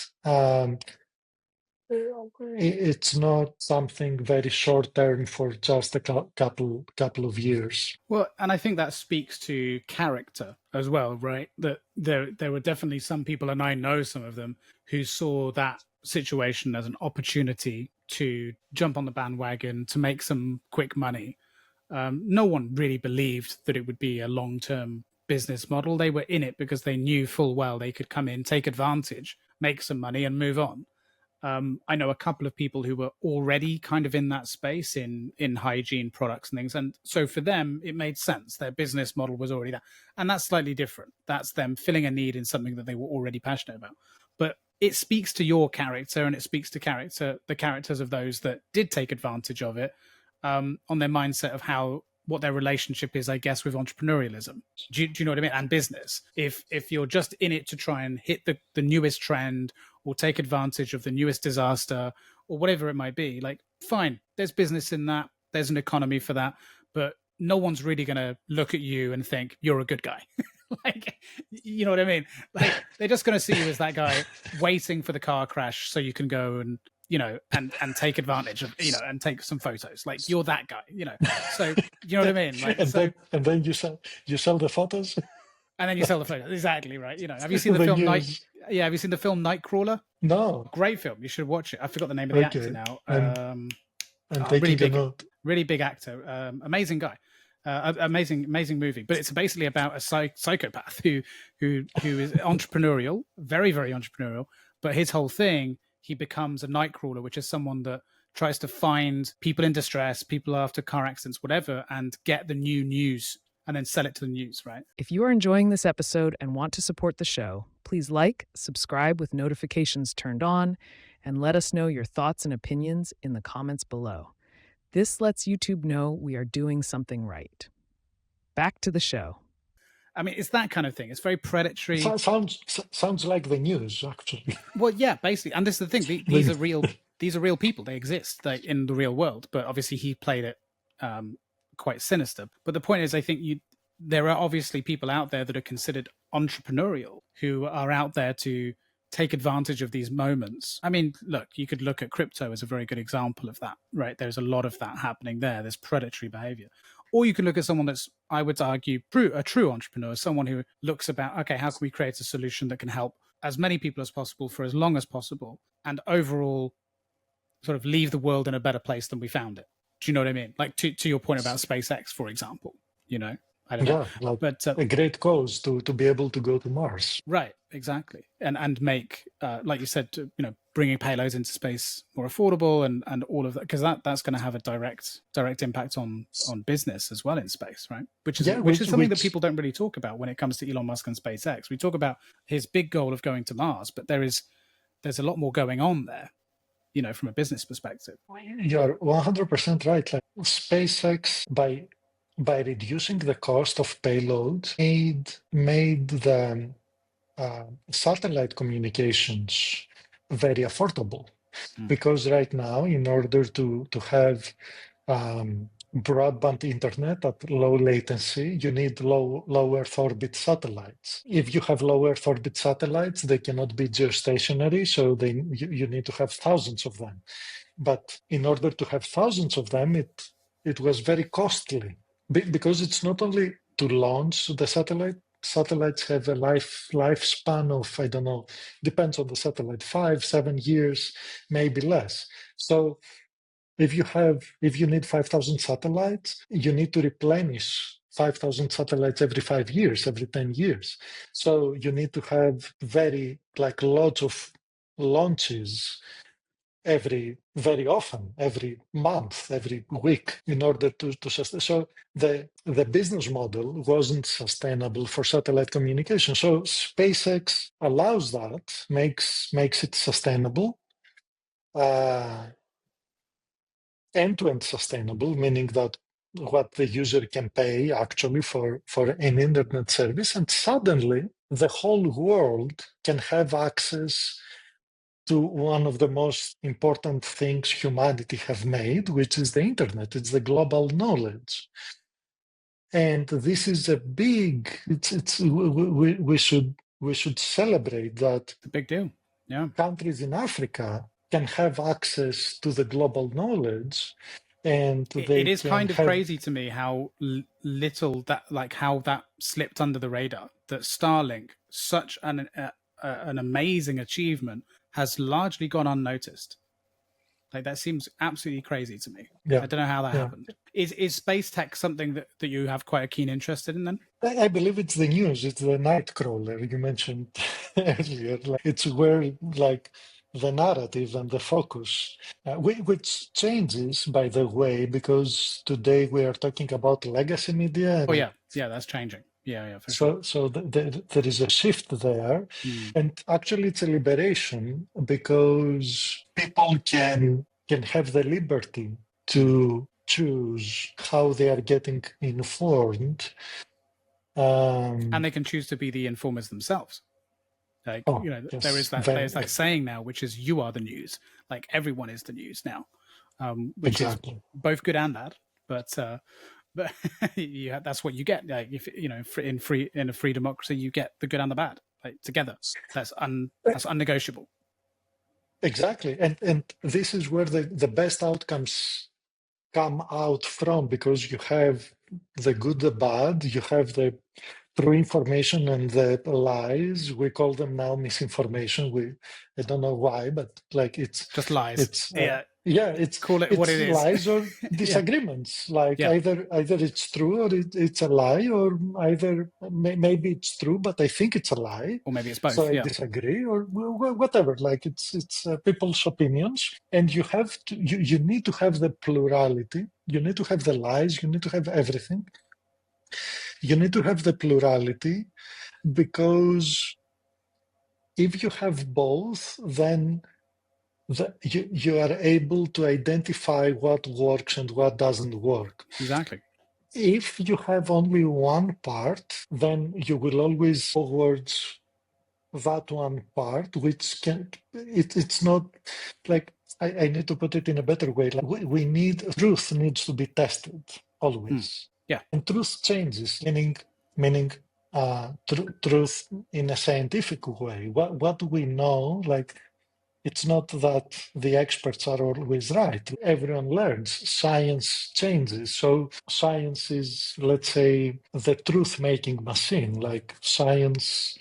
it's not something very short term for just a couple of years. Well, and I think that speaks to character as well, right? That there were definitely some people, and I know some of them, who saw that situation as an opportunity to jump on the bandwagon to make some quick money. No one really believed that it would be a long-term business model. They were in it because they knew full well they could come in, take advantage, make some money, and move on. I know a couple of people who were already kind of in that space in hygiene products and things. And so for them, it made sense. Their business model was already that. And that's slightly different. That's them filling a need in something that they were already passionate about. But it speaks to your character, and it speaks to the characters of those that did take advantage of it, on their mindset of what their relationship is, I guess, with entrepreneurialism. Do you know what I mean? And business. If you're just in it to try and hit the newest trend or take advantage of the newest disaster or whatever it might be, like, fine, there's business in that. There's an economy for that. But no one's really going to look at you and think you're a good guy. Like, you know what I mean? Like, they're just going to see you as that guy waiting for the car crash so you can go and, and take advantage of, and take some photos. Like, you're that guy, So, you know what I mean? Like, and then you sell the photos, and then you sell the photos. Exactly right. Have you seen the film Night? Yeah, have you seen the film Nightcrawler? No. Great film. You should watch it. I forgot the name of the actor now. I'm Really taking a note. Really big actor. Amazing guy. Amazing movie. But it's basically about a psychopath who is entrepreneurial, very, very entrepreneurial. But his whole thing, he becomes a nightcrawler, which is someone that tries to find people in distress, people after car accidents, whatever, and get the new news and then sell it to the news, right? If you are enjoying this episode and want to support the show, please like, subscribe with notifications turned on, and let us know your thoughts and opinions in the comments below. This lets YouTube know we are doing something right. Back to the show. I mean, it's that kind of thing. It's very predatory. Sounds like the news, actually. Well, yeah, basically. And this is the thing. These are real. These are real people. They exist in the real world. But obviously, he played it quite sinister. But the point is, I think there are obviously people out there that are considered entrepreneurial who are out there to take advantage of these moments. I mean, look, you could look at crypto as a very good example of that, right? There's a lot of that happening there. There's predatory behavior. Or you can look at someone that's, I would argue, a true entrepreneur, someone who looks about, okay, how can we create a solution that can help as many people as possible for as long as possible, and overall sort of leave the world in a better place than we found it. Do you know what I mean? Like to your point about SpaceX, for example, I don't know. Yeah, but a great cause to be able to go to Mars. Right, exactly. And make, like you said, bringing payloads into space more affordable and all of that, because that's going to have a direct impact on business as well in space, right? Which is something that people don't really talk about when it comes to Elon Musk and SpaceX. We talk about his big goal of going to Mars, but there's a lot more going on there, from a business perspective. You're 100% right. Like SpaceX, by reducing the cost of payload, made the satellite communications very affordable. Because right now, in order to have broadband internet at low latency, you need low Earth orbit satellites. If you have low Earth orbit satellites, they cannot be geostationary, so you need to have thousands of them. But in order to have thousands of them, it was very costly, because it's not only to launch the satellite. Satellites have a lifespan of, I don't know, depends on the satellite, 5-7 years, maybe less. So if you need 5,000 satellites, you need to replenish 5,000 satellites every 5 years, every 10 years. So you need to have lots of launches very often, every month, every week, in order to sustain. So the business model wasn't sustainable for satellite communication. So SpaceX allows that, makes it sustainable, end-to-end sustainable, meaning that what the user can pay actually for an internet service, and suddenly the whole world can have access to one of the most important things humanity have made, which is the internet. It's the global knowledge. And this is a big, we should celebrate that. It's a big deal. Yeah. Countries in Africa can have access to the global knowledge. And it is kind of crazy to me how little how that slipped under the radar, that Starlink, such an amazing achievement, has largely gone unnoticed. Like, that seems absolutely crazy to me. Yeah. I don't know how that happened. Is space tech something that you have quite a keen interest in then? I believe it's the news. It's the nightcrawler you mentioned earlier. It's where the narrative and the focus, which changes, by the way, because today we are talking about legacy media. Oh yeah, that's changing. Yeah, for sure. So there is a shift there, and actually it's a liberation, because people can have the liberty to choose how they are getting informed, and they can choose to be the informers themselves. Like, there is that saying now, which is, you are the news. Like, everyone is the news now, which is both good and bad. But that's what you get. Like, if in a free democracy, you get the good and the bad, like, together. That's unnegotiable. Exactly, and this is where the best outcomes come out from, because you have the good, the bad, you have the true information and the lies, we call them now misinformation. I don't know why, but like it's just lies. It's yeah, call it what it is. Lies or Yeah. disagreements. Like Yeah. either it's true or it's a lie, or either maybe it's true, but I think it's a lie, or maybe it's both. So I Yeah. disagree, or whatever. Like it's people's opinions, and you have to you need to have the plurality. You need to have the lies. You need to have everything. You need to have the plurality, because if you have both, then you are able to identify what works and what doesn't work. Exactly. If you have only one part, then you will always towards that one part, which it's not like, I need to put it in a better way. Like we need, truth needs to be tested always. Yeah. And truth changes, meaning truth in a scientific way. What do we know? Like, it's not that the experts are always right. Everyone learns. Science changes. So science is, let's say, the truth-making machine. Like science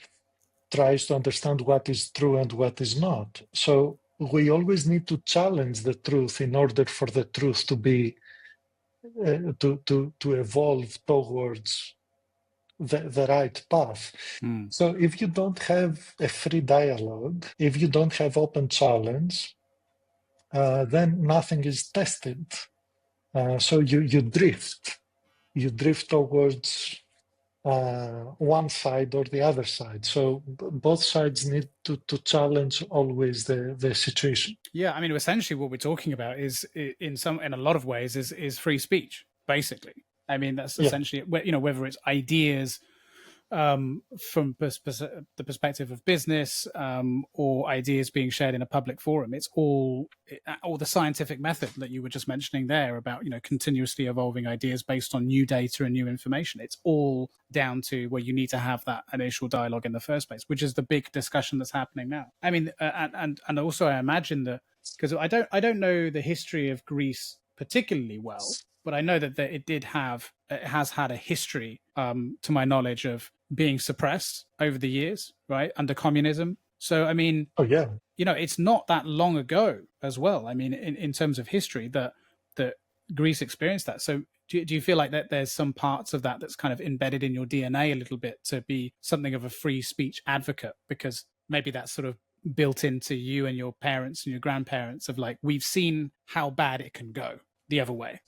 tries to understand what is true and what is not. So we always need to challenge the truth in order for the truth to be to evolve towards the right path. So if you don't have a free dialogue, if you don't have open challenge, then nothing is tested. So you drift towards one side or the other side. So both sides need to challenge always the situation. Yeah, I mean, essentially, what we're talking about is, in a lot of ways, is free speech. Basically, I mean, that's essentially, whether it's ideas from the perspective of business, or ideas being shared in a public forum. It's all the scientific method that you were just mentioning there about, continuously evolving ideas based on new data and new information. It's all down to where you need to have that initial dialogue in the first place, which is the big discussion that's happening now. I mean, and also I imagine that, because I don't know the history of Greece particularly well, but I know that it has had a history, to my knowledge, of being suppressed over the years, right, under communism. So, I mean, it's not that long ago as well. I mean, in terms of history, that Greece experienced that. So do you feel like that there's some parts of that that's kind of embedded in your DNA a little bit, to be something of a free speech advocate? Because maybe that's sort of built into you and your parents and your grandparents, of like, we've seen how bad it can go the other way.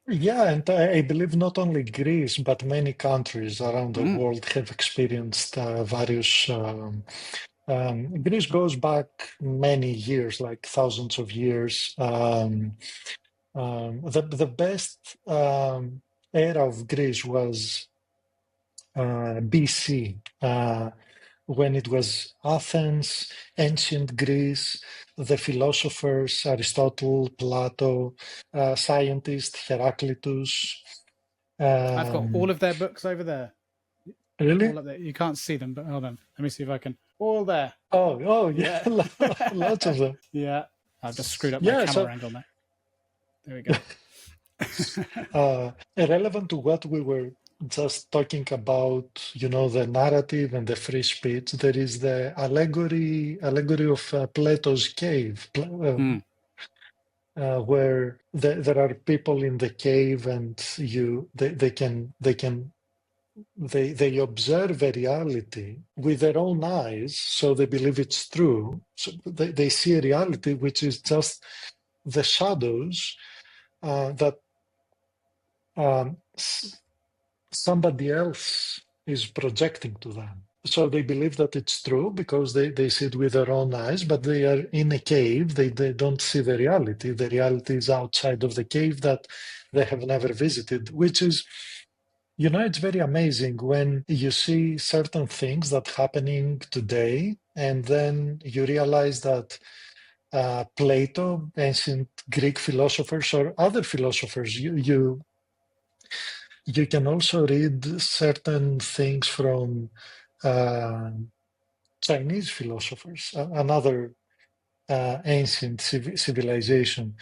Yeah, and I believe not only Greece, but many countries around the world have experienced various. Greece goes back many years, like thousands of years. The best era of Greece was BC, when it was Athens, ancient Greece, the philosophers, Aristotle, Plato, scientists, Heraclitus. I've got all of their books over there. Really? All up there. You can't see them, but hold on. Let me see if I can. All there. Oh, yeah. Lots of them. Yeah. I've just screwed up my camera angle now. There we go. Relevant to what we were just talking about, the narrative and the free speech, there is the allegory of Plato's cave, where there are people in the cave, and they observe a reality with their own eyes, so they believe it's true. So they see a reality which is just the shadows that somebody else is projecting to them. So they believe that it's true because they see it with their own eyes, but they are in a cave. They don't see the reality. The reality is outside of the cave that they have never visited, which is, it's very amazing when you see certain things that happening today, and then you realize that Plato, ancient Greek philosophers, or other philosophers, you can also read certain things from Chinese philosophers, another ancient civilization.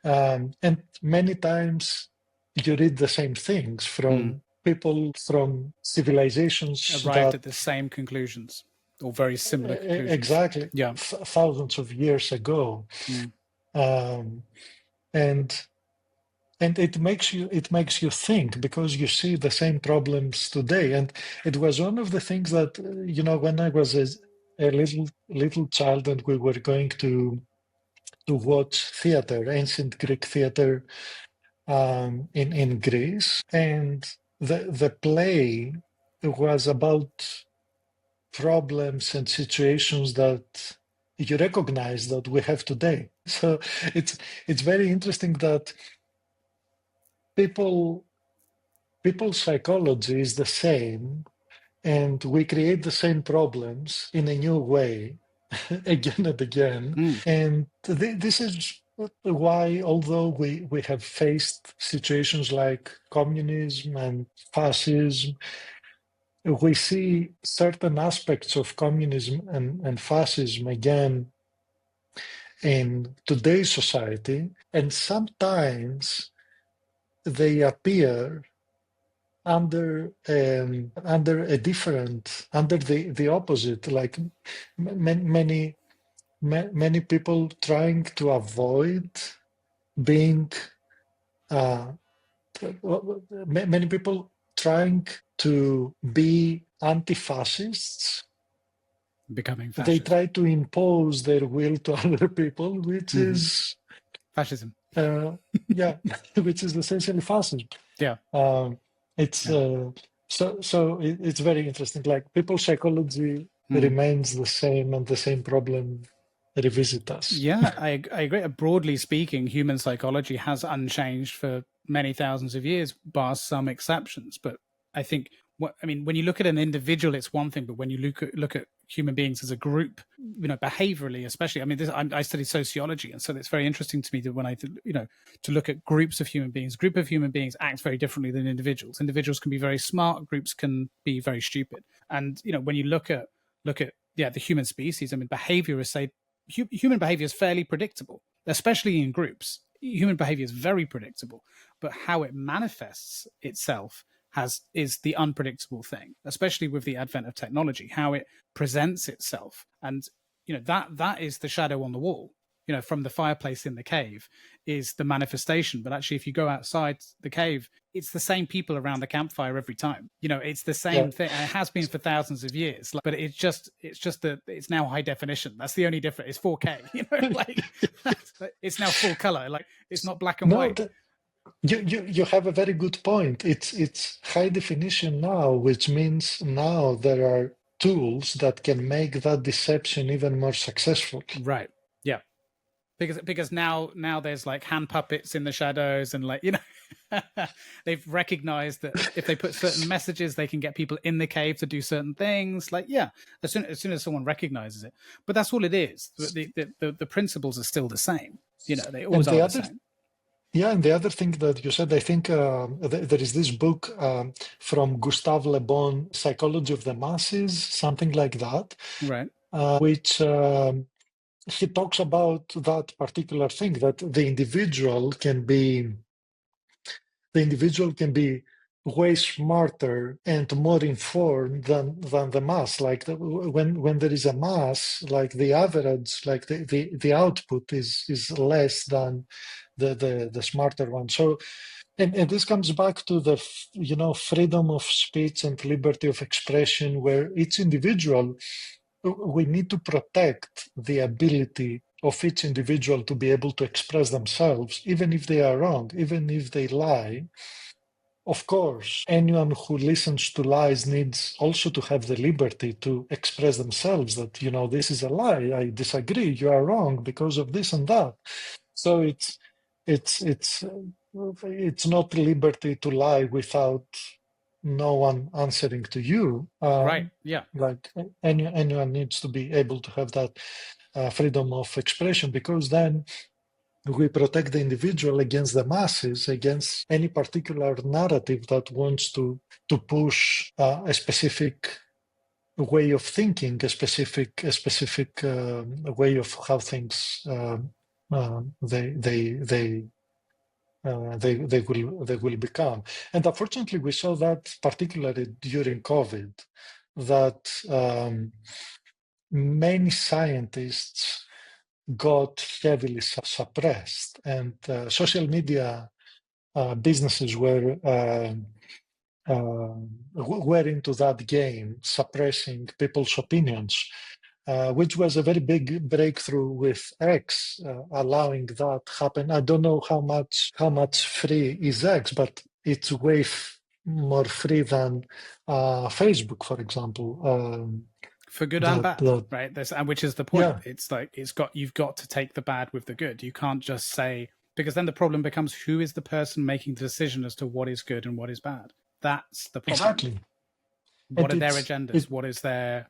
And many times you read the same things from people from civilizations arrived at the same conclusions or very similar conclusions. Exactly. Yeah. Thousands of years ago. And it makes you think, because you see the same problems today. And it was one of the things that, when I was a little child and we were going to watch theater, ancient Greek theater, in Greece, and the play was about problems and situations that you recognize that we have today. So it's very interesting that people's psychology is the same, and we create the same problems in a new way again and again. And this is why, although we have faced situations like communism and fascism, we see certain aspects of communism and fascism again in today's society, and sometimes they appear under the opposite, like many people trying to avoid being many people trying to be anti-fascists, becoming fascist. they try to impose their will to other people, which is fascism. Which is essentially fascism. Yeah. It's very interesting. Like, people's psychology remains the same, and the same problem revisit us. Yeah, I agree. Broadly speaking, human psychology has unchanged for many thousands of years, bar some exceptions. But I think, when you look at an individual, it's one thing. But when you look at human beings as a group, behaviorally, especially, I study sociology, and so it's very interesting to me that when I, to look at groups of human beings, group of human beings act very differently than individuals. Individuals can be very smart, groups can be very stupid. And when you look at the human species, behavior is human behavior is fairly predictable, especially in groups. Human behavior is very predictable, but how it manifests itself is the unpredictable thing, especially with the advent of technology, how it presents itself. And that is the shadow on the wall, from the fireplace in the cave is the manifestation. But actually, if you go outside the cave, it's the same people around the campfire every time. It's the same thing, and it has been for thousands of years. But it's just that it's now high definition. That's the only difference. It's 4K. It's now full color. Like, it's not black and white. You have a very good point. It's high definition now, which means now there are tools that can make that deception even more successful. Right. Yeah. Because now there's like hand puppets in the shadows, and they've recognized that if they put certain messages, they can get people in the cave to do certain things. As soon as someone recognizes it. But that's all it is. The principles are still the same. They always are the same. Yeah, and the other thing that you said, I think there is this book from Gustave Le Bon, Psychology of the Masses, something like that, right? Which he talks about that particular thing, that the individual can be way smarter and more informed than the mass. Like, when there is a mass, like the average, like the output is less than the smarter one. So, and this comes back to the freedom of speech and liberty of expression, where each individual, we need to protect the ability of each individual to be able to express themselves, even if they are wrong, even if they lie. Of course, anyone who listens to lies needs also to have the liberty to express themselves, that, this is a lie, I disagree, you are wrong because of this and that. So it's not liberty to lie without no one answering to you. Right, yeah. Like, anyone needs to be able to have that freedom of expression, because then we protect the individual against the masses, against any particular narrative that wants to push a specific way of thinking, a specific way of how things they will become. And unfortunately, we saw that particularly during COVID, that many scientists got heavily suppressed, and social media businesses were into that game, suppressing people's opinions, which was a very big breakthrough with X, allowing that happen. I don't know how much free is X, but it's way more free than Facebook, for example. For good and bad, right? And which is the point. Yeah. It's like you've got to take the bad with the good. You can't just say, because then the problem becomes, who is the person making the decision as to what is good and what is bad? That's the problem. Exactly. What are their agendas? What is their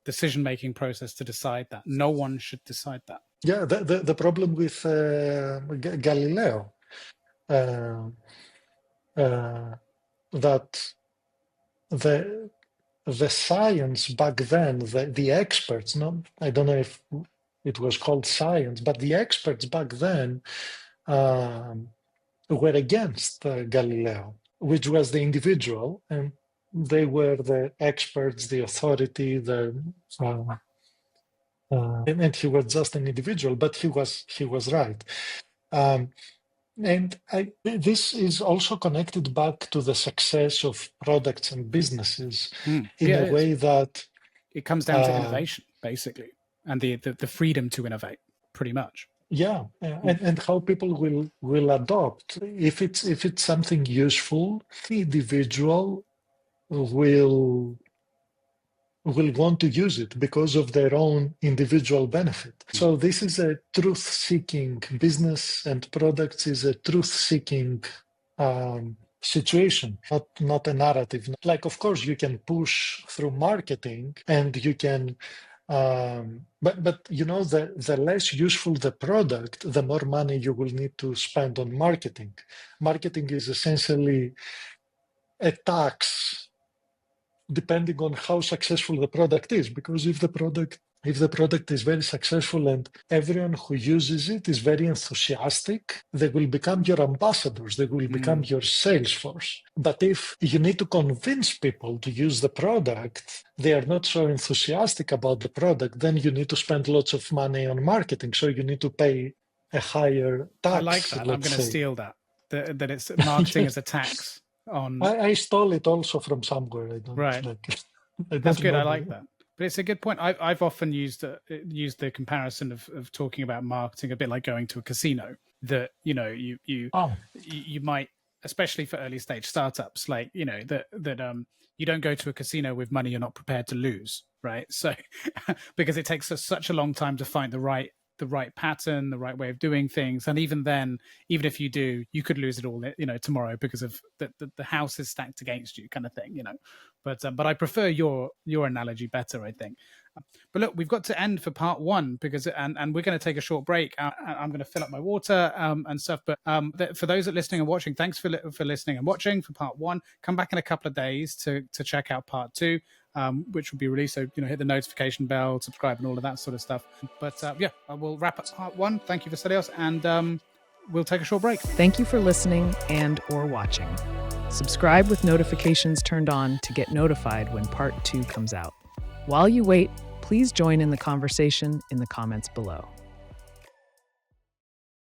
decision-making process to decide that? No one should decide that. Yeah, the problem with Galileo, that the science back then, the experts, I don't know if it was called science, but the experts back then were against Galileo, which was the individual, and they were the experts, the authority, and he was just an individual, but he was right. And this is also connected back to the success of products and businesses in a way that it comes down to innovation, basically, and the freedom to innovate, pretty much. Yeah, and how people will adopt. If it's something useful, the individual will want to use it because of their own individual benefit. So this is a truth-seeking business, and products is a truth-seeking situation, not a narrative. Like, of course, you can push through marketing, and you can, but you know, the less useful the product, the more money you will need to spend on marketing. Marketing is essentially a tax, depending on how successful the product is, because if the product is very successful and everyone who uses it is very enthusiastic, they will become your ambassadors, they will become your sales force. But if you need to convince people to use the product, they are not so enthusiastic about the product, then you need to spend lots of money on marketing, so you need to pay a higher tax. I like that. I'm going to steal that it's marketing as a tax. I stole it also from somewhere. I don't like it. That's good. I like that. But it's a good point. I've often used the comparison of talking about marketing a bit like going to a casino. That you might, especially for early stage startups, like that you don't go to a casino with money you're not prepared to lose, right? So because it takes us such a long time to find the right pattern, the right way of doing things, and even then, even if you do, you could lose it all, tomorrow, because of the house is stacked against you, kind of thing, But I prefer your analogy better, I think. But look, we've got to end for part one because and we're going to take a short break. I'm going to fill up my water and stuff. But for those that are listening and watching, thanks for listening and watching for part one. Come back in a couple of days to check out part two. Which will be released. So, hit the notification bell, subscribe, and all of that sort of stuff. But I will wrap up part one. Thank you, Vasilis, and we'll take a short break. Thank you for listening and/or watching. Subscribe with notifications turned on to get notified when part two comes out. While you wait, please join in the conversation in the comments below.